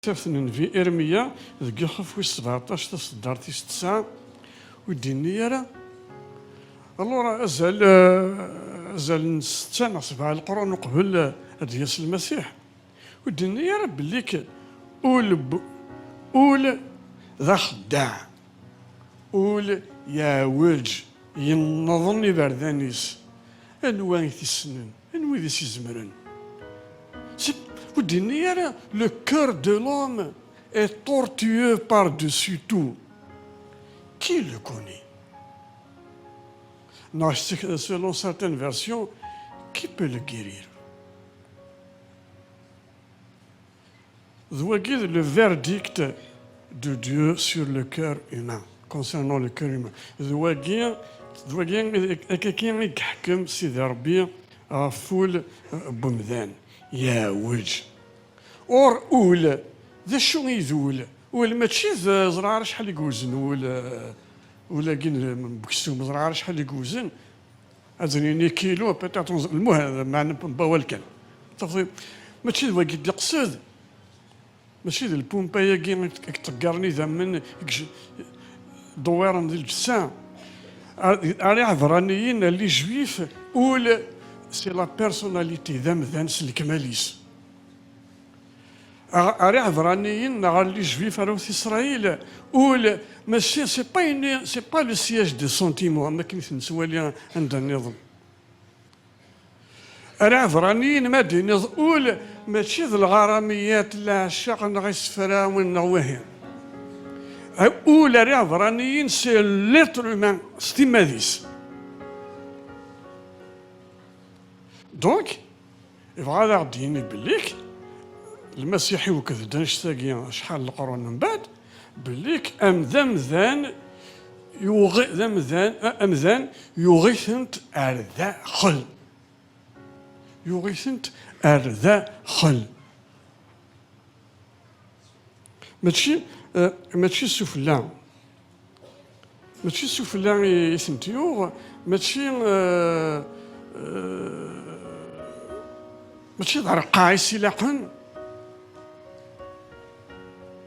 تفنن في إرميا ذكي خف وي 17 تصدر تيس 9 وديني راه الورا أزال نستنى 7 القرون قبل دياس المسيح وديني راه بليك أول ذا خداع أول يا وجه ينظني بردانيس أنواع تيسنن أنواع ذي سيزمرن le cœur de l'homme est tortueux par-dessus tout. Qui le connaît? Non, selon certaines versions, qui peut le guérir? Voici le verdict de Dieu sur le cœur humain, concernant le cœur humain. Voici quelqu'un qui يحكم سيدي ربي فول بمذان يا وجه اور اول ذا شو يذول ول ماشي زرعه شحال يقوزن ولا كين بكسوم زرعه شحال يقوزن ازنيني كيلو بيتات المهم ما نباول كان تفضل ماشي ذا قد يقصد ماشي ذا البومبايا كي تقرني ذا من دوار ذي الجسام اري عذرانيين اللي جويف ول سي لا بيرسوناليتي ذا مثلا الكماليس اري عذرانيين نهار اللي جويف راهو في اسرائيل ول ماشي سي با لو سياج دي سونتيمون ما كيف نسوالي عند النظام اري عذرانيين مدينه ول ماشي ذ الغراميات لا عشاق نغيسفرا ونغوهين أول اري عذرانيين سي ليتر هومان ستيماديس دونك يبغى هذا غديني بليك المسيحي وكذا دانشتاقي شحال القرون من بعد بليك أمذان يغيثنت أرذا خل يغيثنت أرذا خل ماشي سفلان ماشي سفلان يسنتيوغ ماشي ماشي ظهر قاعي سلاقن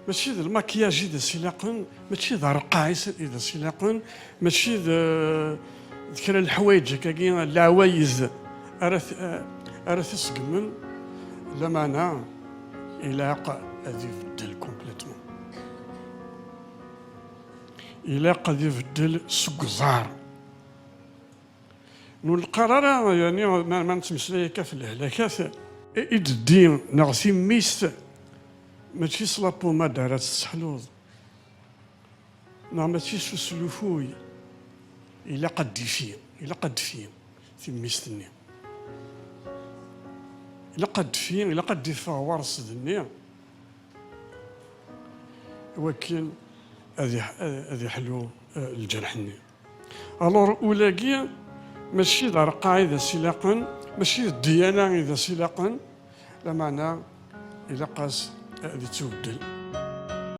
ماشي ذا الماكياج إذا سلاقن ماشي ظهر قاعي إذا سلاقن ماشي ذكر الحوايج كاكي العوايز أرث يسقمن لما أنا إلاق أذي يبدل كومبليتمون إلاق أذي يبدل سكزار نو القرار يعني ما نتمسلاي كاف الهلاكات إدين نغسي ميست ماشي صلابو ما دارت السحلوظ ماشي سلوفوي إلا قد فين في ميستني إلا قد يفا ورص ذني ولكن هذه حلو الجرحني الور أولاكي ماشي دار قاعدة سلاقا ماشي الديانة إذا سلاقا لا معنى إلا قاس هذه تبدل